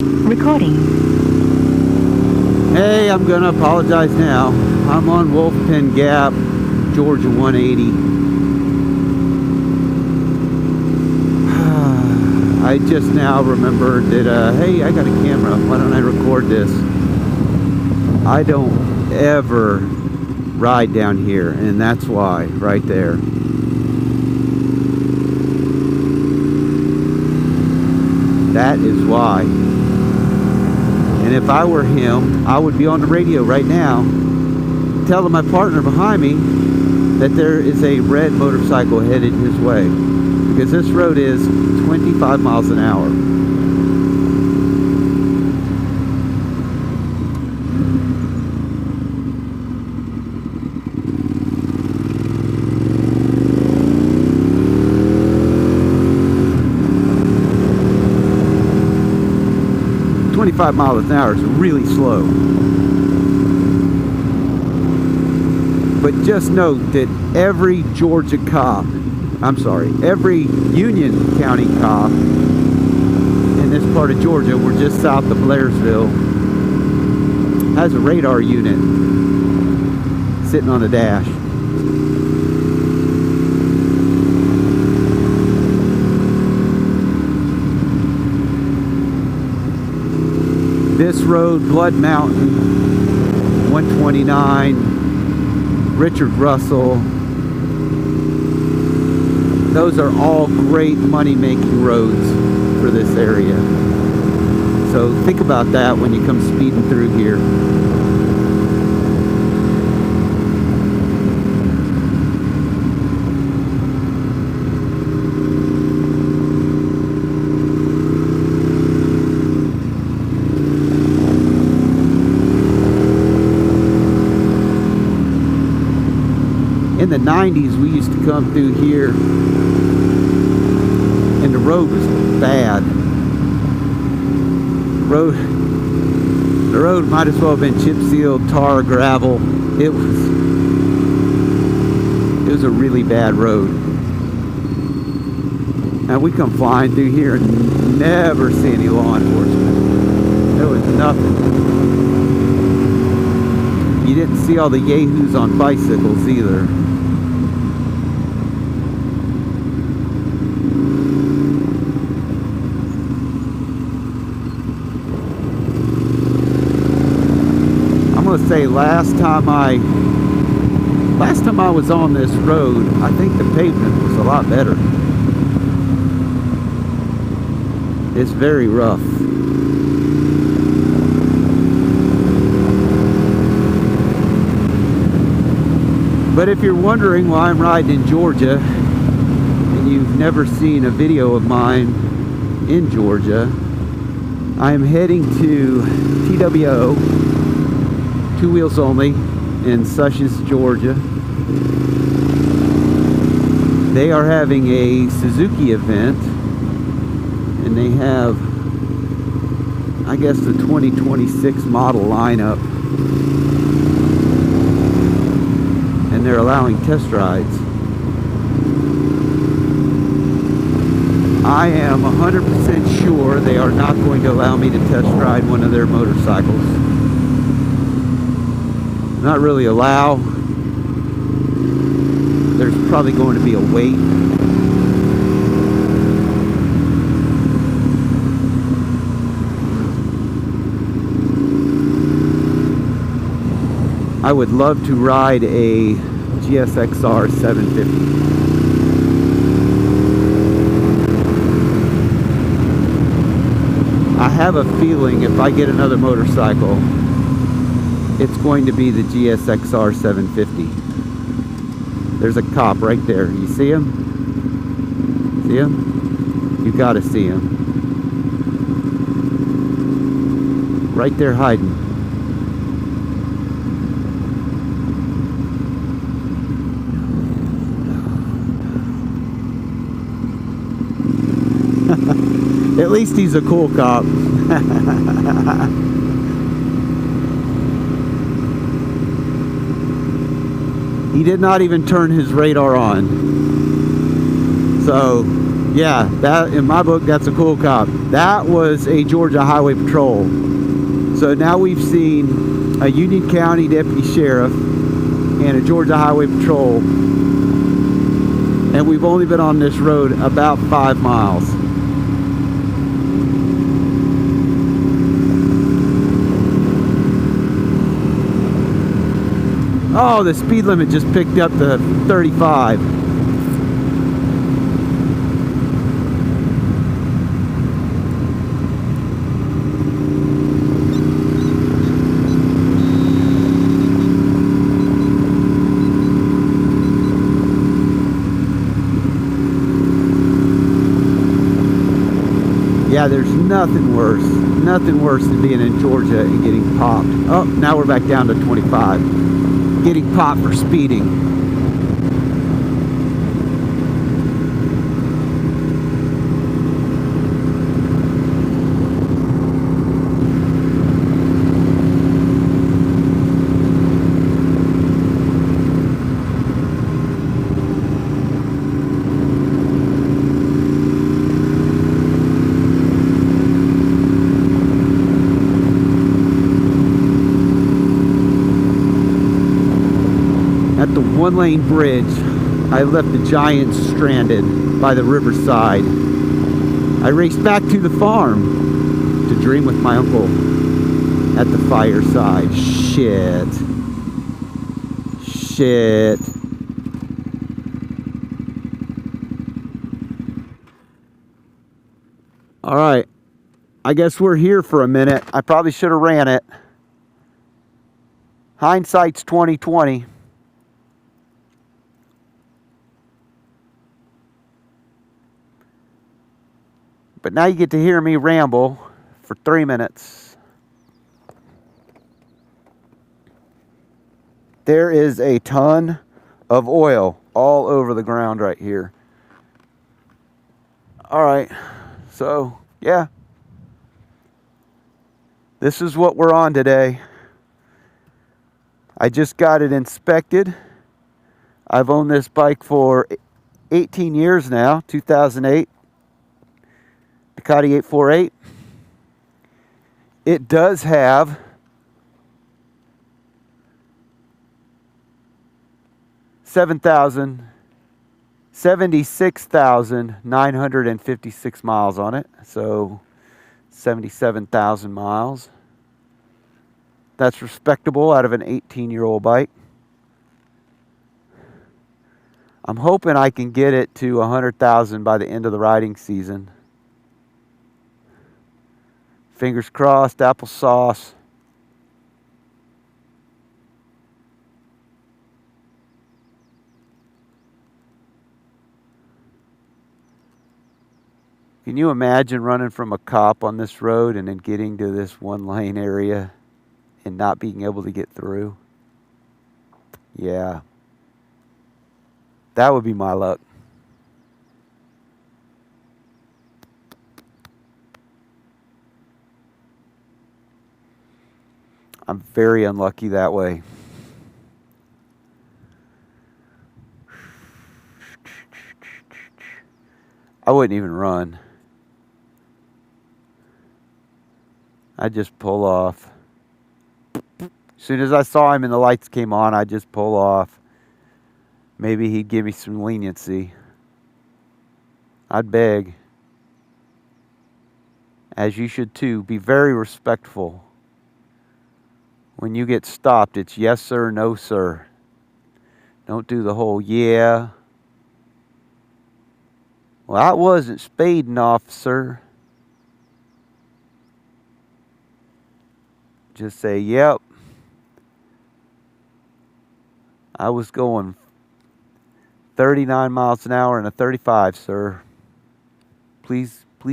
Recording. Hey, I'm gonna apologize now. I'm on Wolf Pen Gap, Georgia 180. I just now remembered that, hey, I got a camera. Why don't I record this? I don't ever ride down here, and that's why, right there. That is why. And if I were him, I would be on the radio right now telling my partner behind me that there is a red motorcycle headed his way. Because this road is 25 miles an hour. "25 miles an hour is really slow." But just note that every Georgia cop, every Union County cop in this part of Georgia, we're just south of Blairsville, has a radar unit sitting on the dash. This road, Blood Mountain, 129, Richard Russell, those are all great money-making roads for this area. So think about that when you come speeding through here. In the 90s, we used to come through here, and the road was bad. The road might as well have been chip sealed, tar, gravel. It was a really bad road. And we come flying through here and never see any law enforcement. There was nothing. You didn't see all the yahoos on bicycles either. I'm gonna say last time I was on this road, I think the pavement was a lot better. It's very rough. But if you're wondering why I'm riding in Georgia and you've never seen a video of mine in Georgia, I am heading to TWO, Two Wheels Only, in Sushes, Georgia. They are having a Suzuki event, and they have, I guess, the 2026 model lineup, and they're allowing test rides. I am 100% sure they are not going to allow me to test ride one of their motorcycles. Not really allow. There's probably going to be a wait. I would love to ride a GSXR 750. I have a feeling if I get another motorcycle, it's going to be the GSXR 750. There's a cop right there. You see him? See him? You gotta see him. Right there hiding. At least he's a cool cop. He did not even turn his radar on. So Yeah, that in my book, that's a cool cop. That was a Georgia Highway Patrol. So now we've seen a Union County Deputy Sheriff and a Georgia Highway Patrol, and we've only been on this road about 5 miles. Oh, the speed limit just picked up to 35. Yeah, there's nothing worse than being in Georgia and getting popped. Oh, now we're back down to 25. Getting popped for speeding. At the one-lane bridge, I left the Giants stranded by the riverside. I raced back to the farm to dream with my uncle at the fireside. Shit. All right. I guess we're here for a minute. I probably should have ran it. Hindsight's 20/20. But now you get to hear me ramble for 3 minutes. There is a ton of oil all over the ground right here. All right, so yeah. This is what we're on today. I just got it inspected. I've owned this bike for 18 years now, 2008. Ducati 848. It does have $76,956 miles on it. So 77,000 miles. That's respectable out of an 18-year-old bike. I'm hoping I can get it to 100,000 by the end of the riding season. Fingers crossed, applesauce. Can you imagine running from a cop on this road and then getting to this one-lane area and not being able to get through? Yeah. That would be my luck. I'm very unlucky that way. I wouldn't even run. I'd just pull off. As soon as I saw him and the lights came on, I'd just pull off. Maybe he'd give me some leniency. I'd beg. As you should too. Be very respectful. When you get stopped, it's yes sir, no sir. Don't do the whole yeah. Well, I wasn't speeding, officer. Just say, yep. I was going 39 miles an hour and a 35, sir. Please